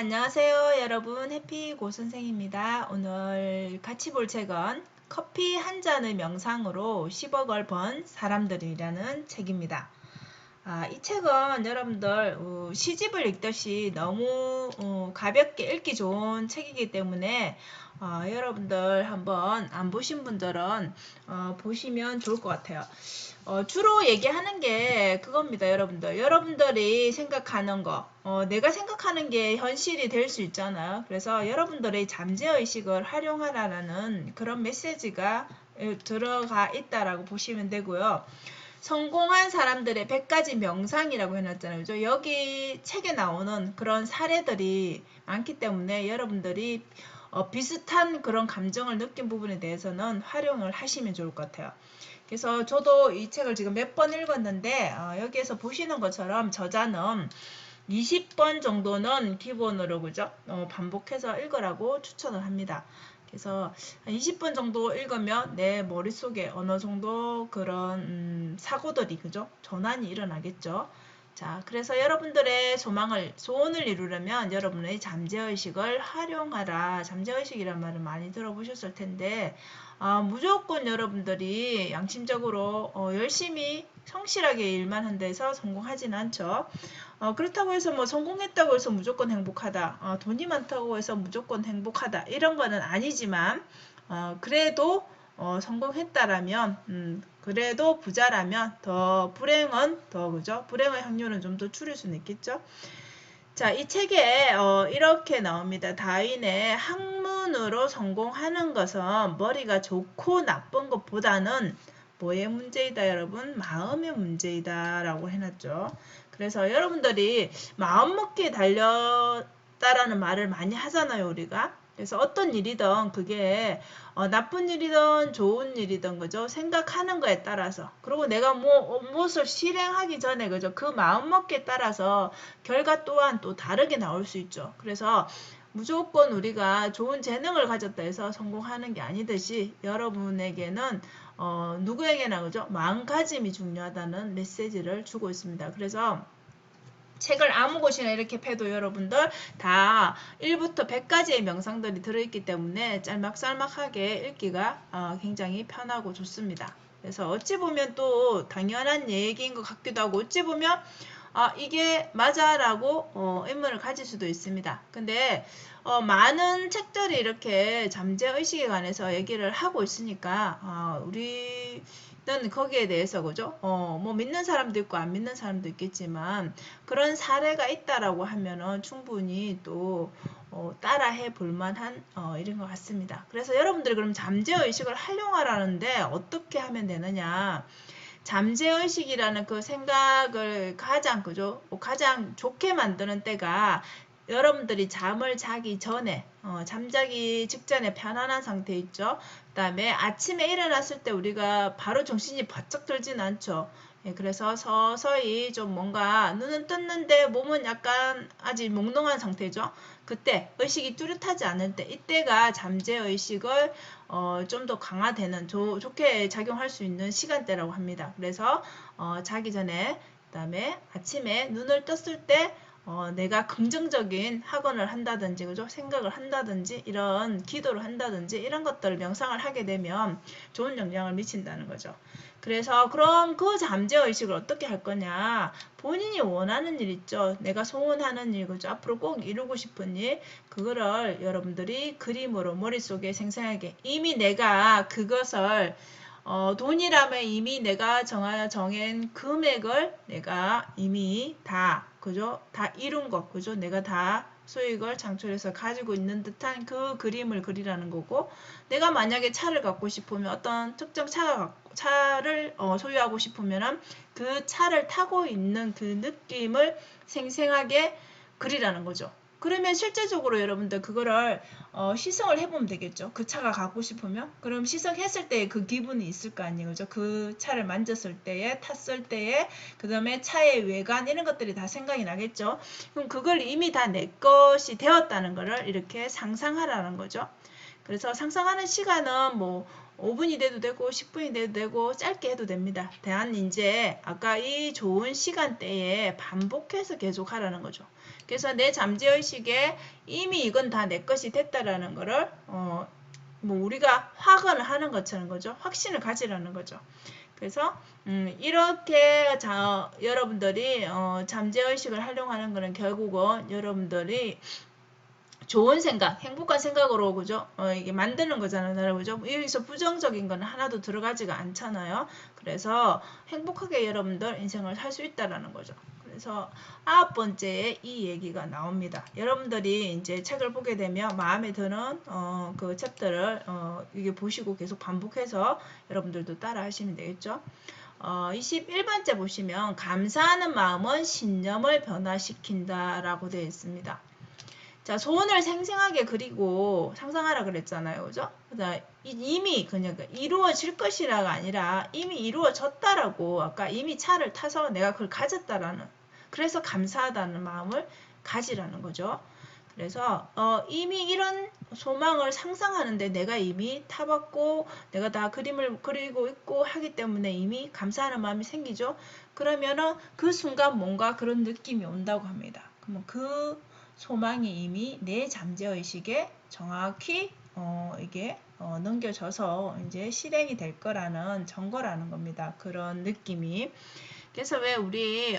안녕하세요 여러분, 해피고 선생입니다. 오늘 같이 볼 책은 커피 한 잔의 명상으로 10억을 번 사람들이라는 책입니다. 이 책은 여러분들 시집을 읽듯이 너무 가볍게 읽기 좋은 책이기 때문에 여러분들 한번 안 보신 분들은 보시면 좋을 것 같아요. 주로 얘기하는 게 그겁니다. 여러분들이 생각하는 거, 내가 생각하는 게 현실이 될 수 있잖아요. 그래서 여러분들의 잠재의식을 활용하라는 그런 메시지가 들어가 있다라고 보시면 되고요. 성공한 사람들의 100가지 명상이라고 해놨잖아요. 그죠? 여기 책에 나오는 그런 사례들이 많기 때문에 여러분들이 비슷한 그런 감정을 느낀 부분에 대해서는 활용을 하시면 좋을 것 같아요. 그래서 저도 이 책을 지금 몇 번 읽었는데 여기에서 보시는 것처럼 저자는 20번 정도는 기본으로 그죠? 반복해서 읽으라고 추천을 합니다. 그래서 20번 정도 읽으면 내 머릿속에 어느 정도 그런 사고들이 그죠? 전환이 일어나겠죠. 자, 그래서 여러분들의 소원을 이루려면 여러분의 잠재의식을 활용하라. 잠재의식이란 말을 많이 들어보셨을 텐데 무조건 여러분들이 양심적으로 열심히 성실하게 일만 한데서 성공하진 않죠. 그렇다고 해서 뭐 성공했다고 해서 무조건 행복하다. 돈이 많다고 해서 무조건 행복하다. 이런 거는 아니지만 그래도 성공했다라면 그래도 부자라면 더 불행은 더 그죠? 불행의 확률은 좀 더 줄일 수는 있겠죠. 자, 이 책에 이렇게 나옵니다. 다윈의 학문으로 성공하는 것은 머리가 좋고 나쁜 것보다는 뭐의 문제이다 여러분? 마음의 문제이다 라고 해놨죠. 그래서 여러분들이 마음먹기에 달렸다라는 말을 많이 하잖아요 우리가. 그래서 어떤 일이든 그게 나쁜 일이든 좋은 일이든 그죠? 생각하는 거에 따라서 그리고 내가 무엇을 실행하기 전에 그죠? 그 마음먹기에 따라서 결과 또한 또 다르게 나올 수 있죠. 그래서 무조건 우리가 좋은 재능을 가졌다 해서 성공하는 게 아니듯이 여러분에게는 누구에게나 그죠? 마음가짐이 중요하다는 메시지를 주고 있습니다. 그래서 책을 아무 곳이나 이렇게 펴도 여러분들 다 1부터 100가지의 명상들이 들어있기 때문에 짤막짤막하게 읽기가 굉장히 편하고 좋습니다. 그래서 어찌 보면 또 당연한 얘기인 것 같기도 하고 어찌 보면 이게 맞아 라고 의문을 가질 수도 있습니다. 근데 많은 책들이 이렇게 잠재의식에 관해서 얘기를 하고 있으니까 우리는 거기에 대해서 그죠? 뭐 믿는 사람도 있고 안 믿는 사람도 있겠지만 그런 사례가 있다라고 하면은 충분히 또 따라해 볼 만한 일인 것 같습니다. 그래서 여러분들이 그럼 잠재의식을 활용하라는데 어떻게 하면 되느냐? 잠재의식이라는 그 생각을 가장 좋게 만드는 때가 여러분들이 잠을 자기 전에 잠자기 직전에 편안한 상태 있죠. 그 다음에 아침에 일어났을 때 우리가 바로 정신이 바짝 들지는 않죠. 예, 그래서 서서히 좀 뭔가 눈은 떴는데 몸은 약간 아직 몽롱한 상태죠. 그때 의식이 뚜렷하지 않을 때 이때가 잠재의식을 좀 더 강화되는 좋게 작용할 수 있는 시간대라고 합니다. 그래서 자기 전에 그다음에 아침에 눈을 떴을 때 내가 긍정적인 학원을 한다든지 그죠? 생각을 한다든지 이런 기도를 한다든지 이런 것들을 명상을 하게 되면 좋은 영향을 미친다는 거죠. 그래서 그럼 그 잠재의식을 어떻게 할 거냐? 본인이 원하는 일 있죠. 내가 소원하는 일, 그죠? 앞으로 꼭 이루고 싶은 일, 그거를 여러분들이 그림으로 머릿속에 생생하게 이미 내가 그것을 돈이라면 이미 내가 정한 금액을 내가 이미 다, 그죠? 다 이룬 것, 그죠? 내가 다 수익을 창출해서 가지고 있는 듯한 그 그림을 그리라는 거고, 내가 만약에 차를 갖고 싶으면 어떤 특정 차를 소유하고 싶으면은 그 차를 타고 있는 그 느낌을 생생하게 그리라는 거죠. 그러면 실제적으로 여러분들 그거를 시승을 해보면 되겠죠. 그 차가 갖고 싶으면. 그럼 시승했을 때 그 기분이 있을 거 아니에요. 그죠? 그 차를 만졌을 때에, 탔을 때에, 그 다음에 차의 외관, 이런 것들이 다 생각이 나겠죠. 그럼 그걸 이미 다 내 것이 되었다는 거를 이렇게 상상하라는 거죠. 그래서 상상하는 시간은 뭐 5분이 돼도 되고 10분이 돼도 되고 짧게 해도 됩니다. 대한 이제 아까 이 좋은 시간대에 반복해서 계속 하라는 거죠. 그래서 내 잠재의식에 이미 이건 다 내 것이 됐다라는 거를 뭐 우리가 확언을 하는 것처럼 거죠. 확신을 가지라는 거죠. 그래서 이렇게 여러분들이 잠재의식을 활용하는 거는 결국은 여러분들이 좋은 생각, 행복한 생각으로 그죠? 이게 만드는 거잖아요, 그죠? 여기서 부정적인 거는 하나도 들어가지가 않잖아요. 그래서 행복하게 여러분들 인생을 살 수 있다라는 거죠. 그래서 9번째에 이 얘기가 나옵니다. 여러분들이 이제 책을 보게 되면 마음에 드는 그 챕터를 이게 보시고 계속 반복해서 여러분들도 따라 하시면 되겠죠. 21번째 보시면 감사하는 마음은 신념을 변화시킨다라고 되어 있습니다. 자, 소원을 생생하게 그리고 상상하라 그랬잖아요. 그죠? 이미 그냥 이루어질 것이라가 아니라 이미 이루어졌다라고 아까 이미 차를 타서 내가 그걸 가졌다라는 그래서 감사하다는 마음을 가지라는 거죠. 그래서 이미 이런 소망을 상상하는데 내가 이미 타봤고 내가 다 그림을 그리고 있고 하기 때문에 이미 감사하는 마음이 생기죠. 그러면은 그 순간 뭔가 그런 느낌이 온다고 합니다. 그러면 그 소망이 이미 내 잠재의식에 정확히 이게 넘겨져서 이제 실행이 될 거라는 증거라는 겁니다. 그런 느낌이. 그래서 왜 우리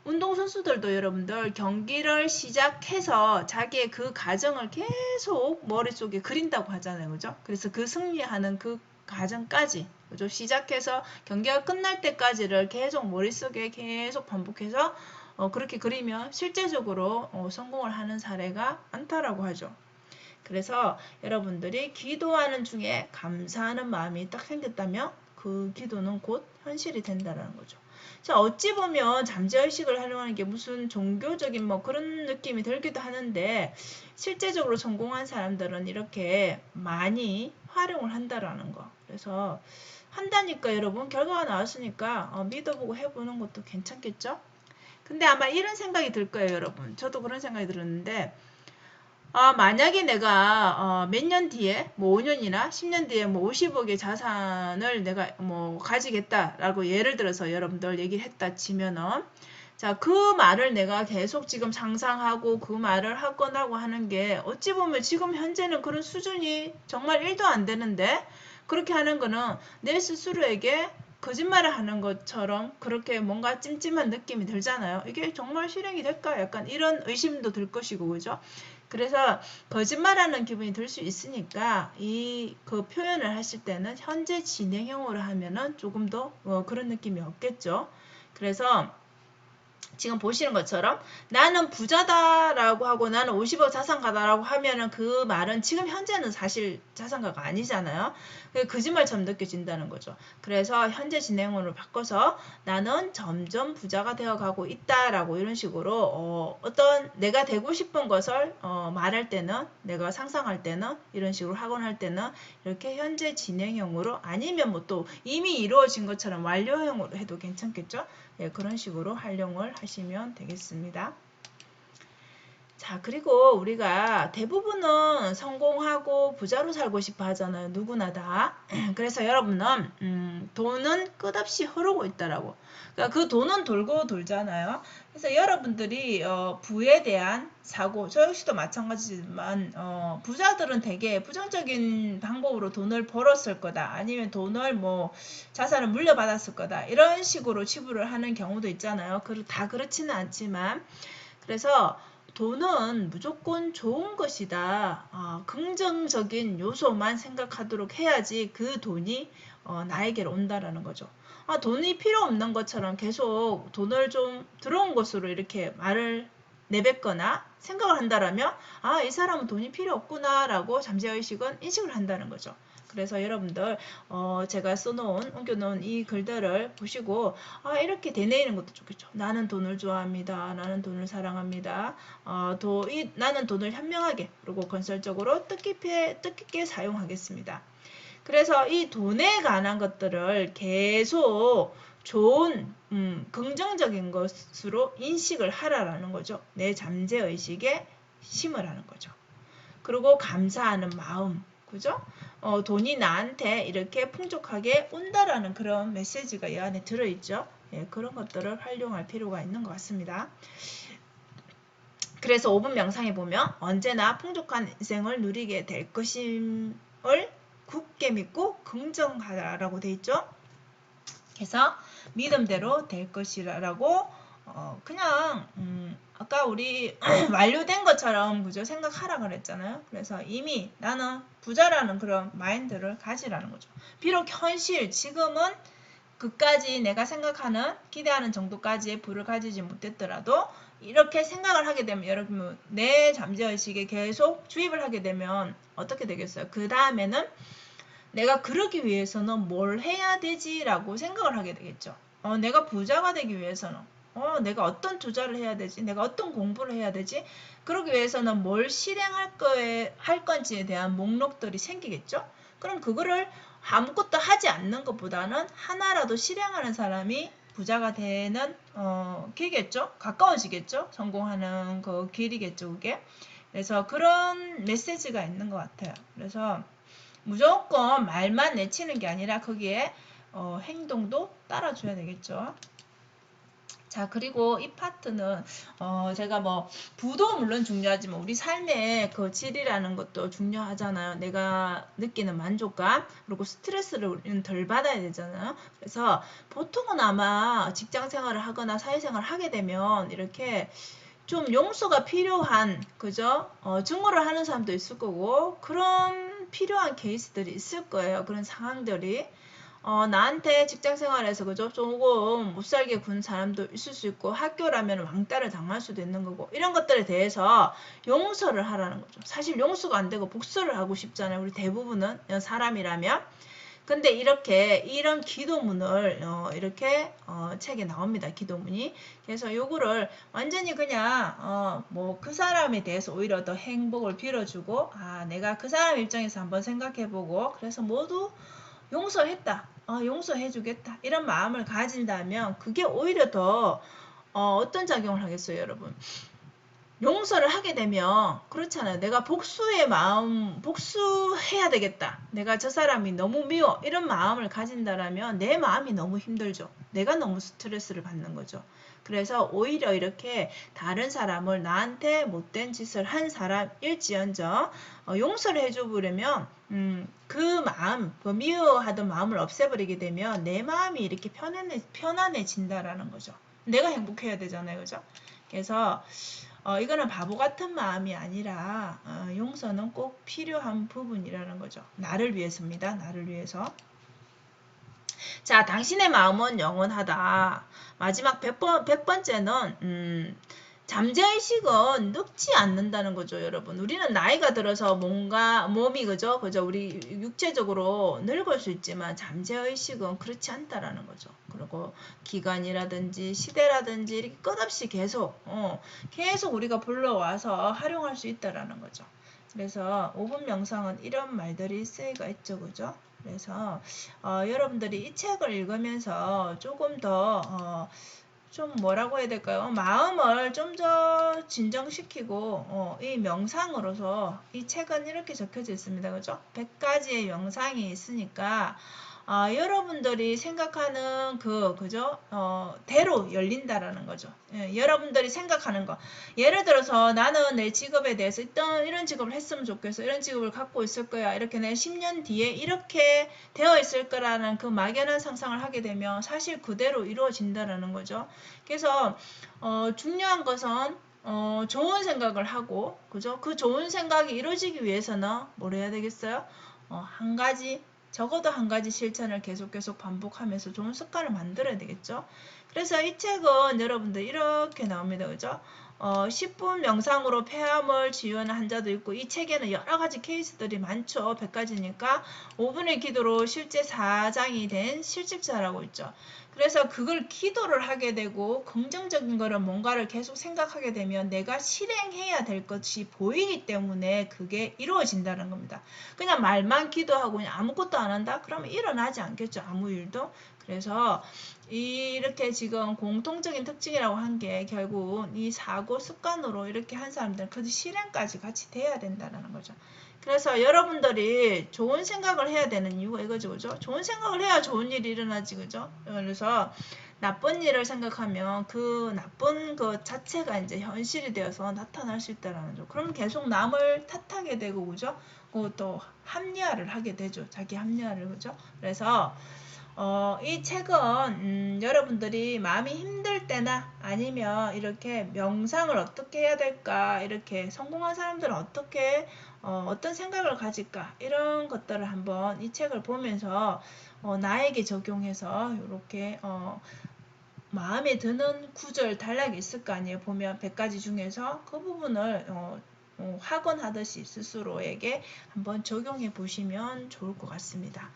운동선수들도 여러분들 경기를 시작해서 자기의 그 과정을 계속 머릿속에 그린다고 하잖아요. 그죠? 그래서 그 승리하는 그 과정까지 그죠? 시작해서 경기가 끝날 때까지를 계속 머릿속에 계속 반복해서 그렇게 그리면 실제적으로 성공을 하는 사례가 많다라고 하죠. 그래서 여러분들이 기도하는 중에 감사하는 마음이 딱 생겼다면 그 기도는 곧 현실이 된다는 거죠. 자, 어찌 보면 잠재의식을 활용하는 게 무슨 종교적인 뭐 그런 느낌이 들기도 하는데 실제적으로 성공한 사람들은 이렇게 많이 활용을 한다라는 거. 그래서 한다니까 여러분 결과가 나왔으니까 믿어보고 해보는 것도 괜찮겠죠? 근데 아마 이런 생각이 들 거예요, 여러분. 저도 그런 생각이 들었는데, 만약에 내가 몇 년 뒤에, 뭐 5년이나 10년 뒤에 뭐 50억의 자산을 내가 뭐 가지겠다라고 예를 들어서 여러분들 얘기를 했다 치면은, 자, 그 말을 내가 계속 지금 상상하고 그 말을 하거나 하는 게 어찌 보면 지금 현재는 그런 수준이 정말 1도 안 되는데, 그렇게 하는 거는 내 스스로에게 거짓말을 하는 것처럼 그렇게 뭔가 찜찜한 느낌이 들잖아요. 이게 정말 실행이 될까? 약간 이런 의심도 들 것이고, 그죠? 그래서 거짓말하는 기분이 들 수 있으니까 그 표현을 하실 때는 현재 진행형으로 하면은 조금 더 그런 느낌이 없겠죠. 그래서 지금 보시는 것처럼 나는 부자다라고 하고 나는 50억 자산가다라고 하면은 그 말은 지금 현재는 사실 자산가가 아니잖아요. 거짓말처럼 느껴진다는 거죠. 그래서 현재 진행으로 바꿔서 나는 점점 부자가 되어가고 있다라고 이런 식으로 어떤 내가 되고 싶은 것을 말할 때는 내가 상상할 때는 이런 식으로 하곤 할 때는 이렇게 현재 진행형으로 아니면 뭐 또 이미 이루어진 것처럼 완료형으로 해도 괜찮겠죠. 예, 그런 식으로 활용을 하시면 되겠습니다. 자, 그리고 우리가 대부분은 성공하고 부자로 살고 싶어 하잖아요. 누구나 다. 그래서 여러분은 돈은 끝없이 흐르고 있다라고. 그러니까 그 돈은 돌고 돌잖아요. 그래서 여러분들이 부에 대한 사고, 저 역시도 마찬가지지만 부자들은 되게 부정적인 방법으로 돈을 벌었을 거다. 아니면 돈을 뭐 자산을 물려받았을 거다. 이런 식으로 치부를 하는 경우도 있잖아요. 다 그렇지는 않지만 그래서 돈은 무조건 좋은 것이다. 긍정적인 요소만 생각하도록 해야지 그 돈이 나에게로 온다라는 거죠. 돈이 필요 없는 것처럼 계속 돈을 좀 들어온 것으로 이렇게 말을 내뱉거나 생각을 한다라면 이 사람은 돈이 필요 없구나라고 잠재의식은 인식을 한다는 거죠. 그래서 여러분들 제가 옮겨놓은 이 글들을 보시고 이렇게 되뇌이는 것도 좋겠죠. 나는 돈을 좋아합니다. 나는 돈을 사랑합니다. 나는 돈을 현명하게 그리고 건설적으로 뜻깊게 사용하겠습니다. 그래서 이 돈에 관한 것들을 계속 좋은 긍정적인 것으로 인식을 하라라는 거죠. 내 잠재의식에 심으라는 거죠. 그리고 감사하는 마음, 그죠? 돈이 나한테 이렇게 풍족하게 온다라는 그런 메시지가 이 안에 들어있죠. 예, 그런 것들을 활용할 필요가 있는 것 같습니다. 그래서 5분 명상에 보면 언제나 풍족한 인생을 누리게 될 것임을 굳게 믿고 긍정하라고 돼 있죠. 그래서 믿음대로 될 것이라고 그냥 아까 우리 완료된 것처럼 그죠 생각하라 그랬잖아요. 그래서 이미 나는 부자라는 그런 마인드를 가지라는 거죠. 비록 현실 지금은 그까지 내가 생각하는 기대하는 정도까지의 부를 가지지 못했더라도 이렇게 생각을 하게 되면 여러분 내 잠재의식에 계속 주입을 하게 되면 어떻게 되겠어요? 그 다음에는 내가 그러기 위해서는 뭘 해야 되지라고 생각을 하게 되겠죠. 내가 부자가 되기 위해서는 내가 어떤 투자를 해야 되지? 내가 어떤 공부를 해야 되지? 그러기 위해서는 뭘 실행할 할 건지에 대한 목록들이 생기겠죠. 그럼 그거를 아무것도 하지 않는 것보다는 하나라도 실행하는 사람이 부자가 되는 길겠죠. 가까워지겠죠. 성공하는 그 길이겠죠. 그게. 그래서 그런 메시지가 있는 것 같아요. 그래서 무조건 말만 내치는 게 아니라 거기에 행동도 따라줘야 되겠죠. 자, 그리고 이 파트는 제가 뭐 부도 물론 중요하지만 우리 삶의 그 질이라는 것도 중요하잖아요. 내가 느끼는 만족감 그리고 스트레스를 덜 받아야 되잖아요. 그래서 보통은 아마 직장 생활을 하거나 사회생활을 하게 되면 이렇게 좀 용서가 필요한 그죠? 증오를 하는 사람도 있을 거고 그런 필요한 케이스들이 있을 거예요. 그런 상황들이 나한테 직장 생활에서 그죠? 조금 못 살게 군 사람도 있을 수 있고 학교라면 왕따를 당할 수도 있는 거고 이런 것들에 대해서 용서를 하라는 거죠. 사실 용서가 안 되고 복수를 하고 싶잖아요. 우리 대부분은 사람이라면. 근데 이렇게 이런 기도문을 이렇게 책에 나옵니다. 기도문이. 그래서 요거를 완전히 그냥 뭐 그 사람에 대해서 오히려 더 행복을 빌어주고 내가 그 사람 입장에서 한번 생각해보고 그래서 모두 용서했다. 용서해주겠다. 이런 마음을 가진다면 그게 오히려 더 어떤 작용을 하겠어요, 여러분? 용서를 하게 되면 그렇잖아요. 내가 복수의 마음, 복수해야 되겠다. 내가 저 사람이 너무 미워. 이런 마음을 가진다라면 내 마음이 너무 힘들죠. 내가 너무 스트레스를 받는 거죠. 그래서 오히려 이렇게 다른 사람을 나한테 못된 짓을 한 사람일지언정 용서를 해줘버리면 그 마음, 그 미워하던 마음을 없애버리게 되면 내 마음이 이렇게 편안해진다라는 거죠. 내가 행복해야 되잖아요. 그죠? 그래서 이거는 바보 같은 마음이 아니라 용서는 꼭 필요한 부분이라는 거죠. 나를 위해서입니다. 나를 위해서. 자, 당신의 마음은 영원하다. 마지막 100번째는 잠재의식은 늙지 않는다는 거죠, 여러분. 우리는 나이가 들어서 뭔가 몸이 그죠? 우리 육체적으로 늙을 수 있지만 잠재의식은 그렇지 않다라는 거죠. 그리고 기간이라든지 시대라든지 이렇게 끝없이 계속 우리가 불러와서 활용할 수 있다라는 거죠. 그래서 5분 명상은 이런 말들이 쓰이가 있죠, 그죠? 그래서 여러분들이 이 책을 읽으면서 조금 더 좀 뭐라고 해야 될까요? 마음을 좀 더 진정시키고 이 명상으로서 이 책은 이렇게 적혀져 있습니다. 그죠? 100가지의 명상이 있으니까 여러분들이 생각하는 그죠? 대로 열린다라는 거죠. 여러분들이 생각하는 거. 예를 들어서 나는 내 직업에 대해서 이런 직업을 했으면 좋겠어. 이런 직업을 갖고 있을 거야. 이렇게 내 10년 뒤에 이렇게 되어 있을 거라는 그 막연한 상상을 하게 되면 사실 그대로 이루어진다라는 거죠. 그래서 중요한 것은 좋은 생각을 하고 그죠? 그 좋은 생각이 이루어지기 위해서는 뭘 해야 되겠어요? 한 가지 적어도 한 가지 실천을 계속 반복하면서 좋은 습관을 만들어야 되겠죠. 그래서 이 책은 여러분들 이렇게 나옵니다. 그죠? 10분 명상으로 폐암을 치유하는 환자도 있고 이 책에는 여러 가지 케이스들이 많죠. 100가지니까 5분의 기도로 실제 4장이 된 실직자라고 있죠. 그래서 그걸 기도를 하게 되고 긍정적인 거를 뭔가를 계속 생각하게 되면 내가 실행해야 될 것이 보이기 때문에 그게 이루어진다는 겁니다. 그냥 말만 기도하고 그냥 아무것도 안 한다? 그러면 일어나지 않겠죠. 아무 일도. 그래서 이렇게 지금 공통적인 특징이라고 한 게 결국 이 사고 습관으로 이렇게 한 사람들은 그 실행까지 같이 돼야 된다는 거죠. 그래서 여러분들이 좋은 생각을 해야 되는 이유가 이거죠. 그죠? 좋은 생각을 해야 좋은 일이 일어나지. 그죠? 그래서 나쁜 일을 생각하면 그 나쁜 것 자체가 이제 현실이 되어서 나타날 수 있다라는 거죠. 그럼 계속 남을 탓하게 되고, 그죠? 또 합리화를 하게 되죠. 자기 합리화를, 그죠? 그래서 이 책은 여러분들이 마음이 힘들 때나 아니면 이렇게 명상을 어떻게 해야 될까, 이렇게 성공한 사람들은 어떻게 어떤 생각을 가질까, 이런 것들을 한번 이 책을 보면서 나에게 적용해서 이렇게 마음에 드는 구절 단락이 있을 거 아니에요. 보면 100가지 중에서 그 부분을 학원하듯이 스스로에게 한번 적용해 보시면 좋을 것 같습니다.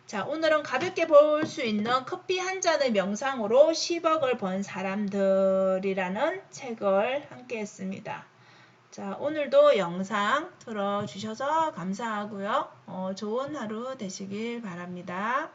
자, 오늘은 가볍게 볼 수 있는 커피 한 잔의 명상으로 10억을 번 사람들이라는 책을 함께 했습니다. 자, 오늘도 영상 들어주셔서 감사하고요. 좋은 하루 되시길 바랍니다.